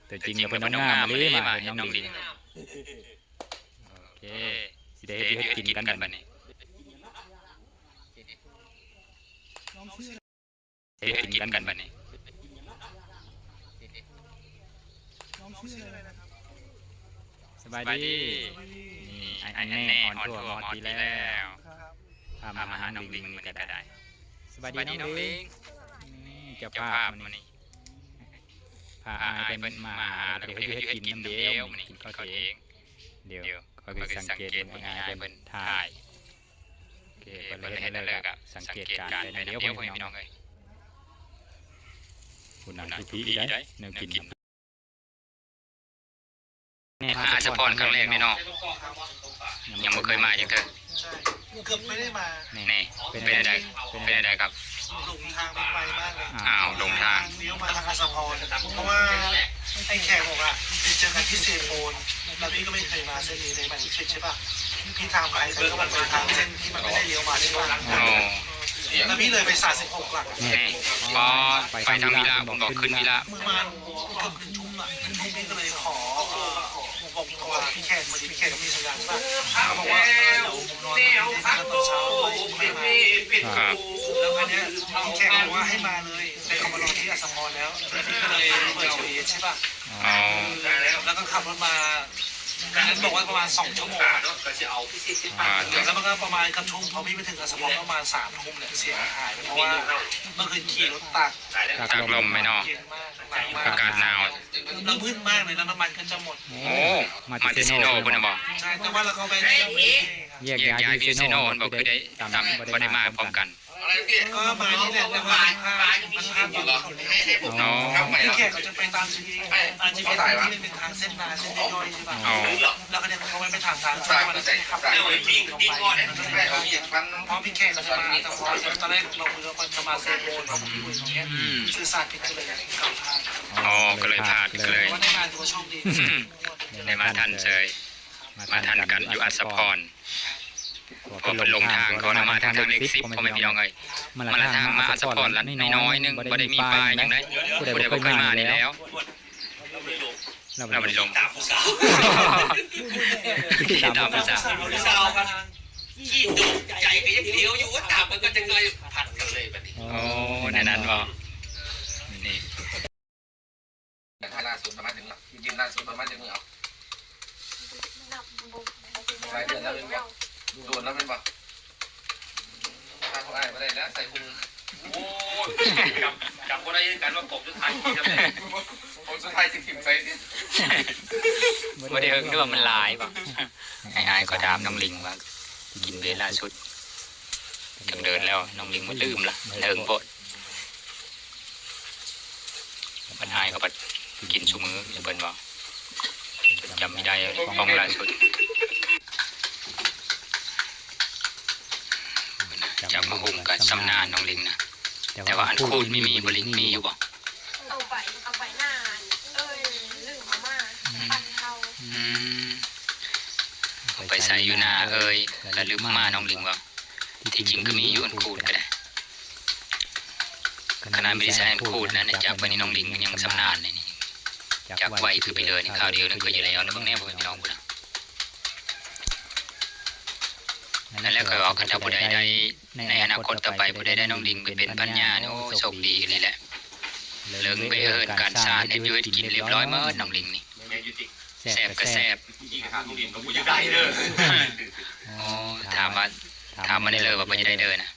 แต่จริงแล้วเป็นน้องงามเลยมาเห็นน้องลิงโอเคสิได้เฮ็ดกินกันบัดนี้เฮ็ดกินกันบัดนี้สบายดีนี่อันแน่ออนทัวร์มอดีแล้วพามาหาน้องลิงมันก็ได้สบายดีน้องลิงนี่เจ้าภาพมันนี่พาอายเป็นมาแล้วก็เฮ็ดกินน้ำเดียวมันกินข้าวเองเดี๋ยวคอยไปสังเกตเป็นอายเป็นถ่ายโอเคเปิดเฮ็ดแล้วก็สังเกตการณ์ไปเดี๋ยวพี่น้องเอ้ยคุณนั่งพี่ได้แนวกินอาสปอนครั้งแรกนี่เนาะยังไม่เคยมาจังเถอะเกือบไม่ได้มานี่เป็นอะไรครับหลงทางไปมากเลยหลงทางเลี้ยวมาทางอัสสัมชัญเพราะว่าไอ้แขกบอกไปเจอกันที่เซโปนแล้วพี่ก็ไม่เคยมาเส้นนี้เลยมันใช่ป่ะพี่ทางไปก็มันเป็นทางเส้นที่มันไม่ได้เลี้ยวมาที่ว่าแล้วพี่เลยไป36หลักก็ไปทางวิลาผมบอกขึ้นวิลาประมาณเกือบ1 ทุ่มอ่ะ1 ทุ่มพี่ก็เลยขอบอกพี่แขกพอดีพี่แขกก็มีสัญญาณป่ะเขาบอกว่าเดี๋ยวผมนอนตอนเช้าไม่มาแล้วอันนี้พี่แขกบอกว่าให้มาเลยแต่เขามารอที่อัสสัมชัญแล้วพี่ก็เลยเปิดทีใช่ป่ะแล้วก็ขับรถมานั้นบอกว่าประมาณ2 ชั่วโมงแล้วมันก็ประมาณกระทุ่มพอพี่ไปถึงอัสสัมชัญประมาณ3 ทุ่มเนี่ยเสียงหายเพราะว่าเมื่อคืนขี่รถตักลมไม่นอกอากาศหนาวแล้วมืดมากเลยแล้วน้ำมันก็จะหมดโอ้มาติเซโน่คุณบอกใช่แต่ว่าเราเข้าไปแยกย้ายที่เซโน่บอกคือได้ตามบ่ได้มาพร้อมกันก็มาที่แหละแต่ว่ามันพลาดอยู่พี่แขกเขาจะไปตามที่ที่เป็นทางเส้นนาเส้นย่อยใช่ป่ะแล้วก็เนี่ยเขาไม่ไปทางที่มันจะขับไปเพราะพี่แขกเขาจะมาแต่พอตอนแรกเราคุยว่าจะมาเซโบนของพี่คุยตรงนี้สื่อสารผิดก็เลยกลับทางก็เลยพลาดเลยว่าได้มาถือว่าโชคดีได้มาทันเฉยมาทันกันอยู่อัสสัมชัญพอเป็นลงทางเขานำมาทางเลข10พอไม่พี่น้องเอ้ยมาทางมาอัสสัมชัญละน้อยนึงบ่ได้มีปลายอย่างไรผู้ใดบ่เคยมานี่แล้วเราไม่ได้ลงตามภาษากันขี้ดุใจก็ยังเดียวอยู่ว่าตามมันก็จะเลยผัดกันเลยแบบนี้โอ้ในนั้นบ่นี่ล่าสุดประมาณถึงยืนล่าสุดประมาณถึงเอาใส่เดือนแล้วเป็นบ่โดนแล้วเป็นบ่ทางอะไรมาได้แล้วใส่พุงโอ้จับคนได้ยังกันว่าผมจะถ่ายที่ทำไงผมจะถ่ายถิ่มใส่ดิบ่ได้เฮิงด้วยว่ามันลายป่ะไอ้ก็ถามน้องลิงว่ากินเวลาสุดจังเดินแล้วน้องลิงมันลืมล่ะเฮิงโพดมันอายก็บัดกินซุมื้อจะเบิ่นว่าจำไม่ได้ของล่าสุดจากมาหุงกับสำนานน้องลิงนะแต่ว่าอันคูดไม่มีบริงมีอยู่บ่เอาไปหน้าลืมมาปั่นเท้าไปใส่อยู่หน้าแล้วลืมมาน้องลิงว่าที่จริงก็มีอยู่อันคูดก็ได้ขนาดไม่ได้ใส่อันคูดนะเนี่ยจากวันนี้น้องลิงยังสำนานเลยนี่จากไวคือไปเลยนี่ข่าวเดียวนั่นก็อยู่แล้วนะบางแนวพี่น้องบุญนั่นแหละก็เอากันถ้าผู้ใดได้ในอนาคตต่อไปผู้ใดได้น้องลิงไปเป็นปัญญาโอ้โชคดีเลยแหละเลิงไปเอิญการสร้างให้ยืดกินเรียบร้อยเมื่อน้องลิงนี่แซ่บก็แซ่บได้เด้อโอ้ถามมาได้เลยว่าไม่ได้เดินนะ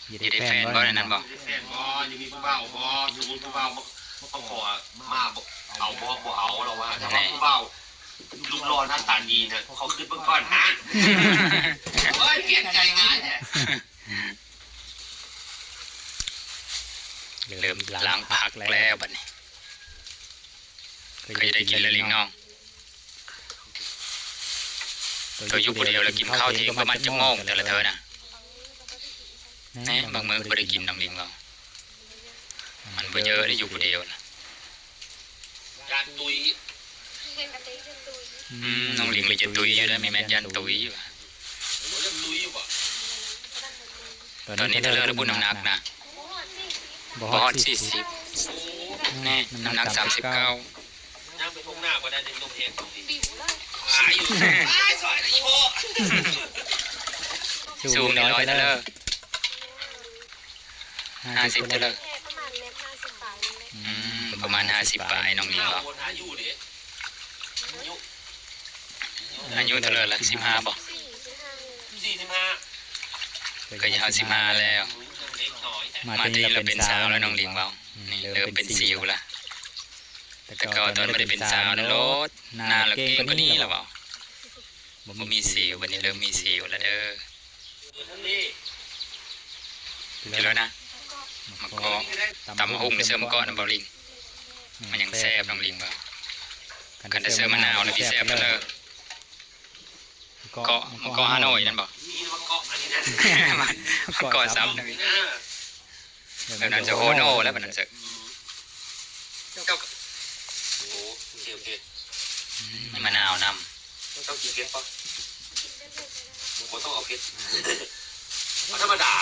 อยู่ได้แฟนบ่นั่นบ่แฟนบ่ยังมีผู้บ่าวบ่อยู่ผู้บ่าวเขาขอมาเอาบ่เอาเราว่าถ้าผู้บ่าวลูกรอหน้าตาดีเนี่ยเขาขึ้นเบื้องก่อนฮะเฮ้ยเปลี่ยนใจง่ายเนี่ยเริ่มล้างผักแล้วบัดนี้เคยได้กินแล้วลิงน้องตัวอยู่คนเดียวแล้วกินข้าวเที่ยงประมาณ1 ชั่วโมงแต่ละเธอนะบางมื้อก็ได้กินน้ำลิงเรามันบ่เยอะได้อยู่คนเดียวนะยานตุยน้องลิงเลยจะตุยอยู่ได้ไม่แม่นยันตุยอยู่ตอนนี้ถ้าเลือกระบุน้ำหนักนะบ่ฮอด40 แน่น้ำหนัก39 ย่างไปทุ่งหน้าก็ได้ในลมเฮงตรงนี้ บิวเลย หายอยู่สอยอีโพ สูง100เด้อ50เด้อ แค่ประมาณเมตร50บาทเลย ประมาณ50ปลายน้องลิง ห บ่ วนหาอยู่ดิ อายุเท่าไหร่ละ15บ่ 45 ก็จะเอา15แล้ว เล็กน้อย มาตีเราเป็นสาวแล้วน้องลิงเบานี่เริ่มเป็นสิวละแต่ก็ตอนไม่ได้เป็นสาวนั้นรถหน้าเราเก่งกว่านี้แล้วเปล่าบ่มีสิววันนี้เริ่มมีสิวแล้วเด้อ นี่ กินแล้วนะมะกอกตำหุ่งเสริมก้อนน้ำเบาลิงมันยังแซ่บน้องลิงเบากันได้เสริมมะนาวแล้วพี่แซ่บเลยเกาะมะกอกฮานอยนั่นบ่ มีมะเกาะอันนี้นะ มะกอกซ้ำนะแบบนั้นจะโฮโน่แล้วแบบนั้นจะ เจ้าโอ้เกี่ยวเผ็ด มะนาวน ต้องกินเผ็ดปะบ่ต้องเอาเผ็ดธรรมดา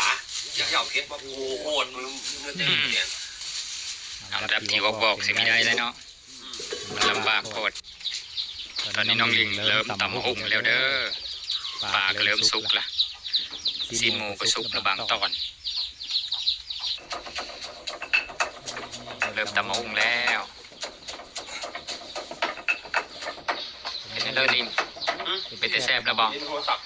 อยากเอาเผ็ดปะโอ้โหมันจะเปลี่ยน ำเอารับที่บอกสิไม่ได้เลยเนาะมันลำบากโพดตอนนี้น้องลิงเริ่มตำหุ่งแล้วเด้อปลาก็เริ่มสุกละซีนหมูก็สุกแล้วบางตอน เริ่มตำหุ่งแล้วเป็นเลิศลิงเป็นแต่แซ่บแล้วบ่ โทรศัพท์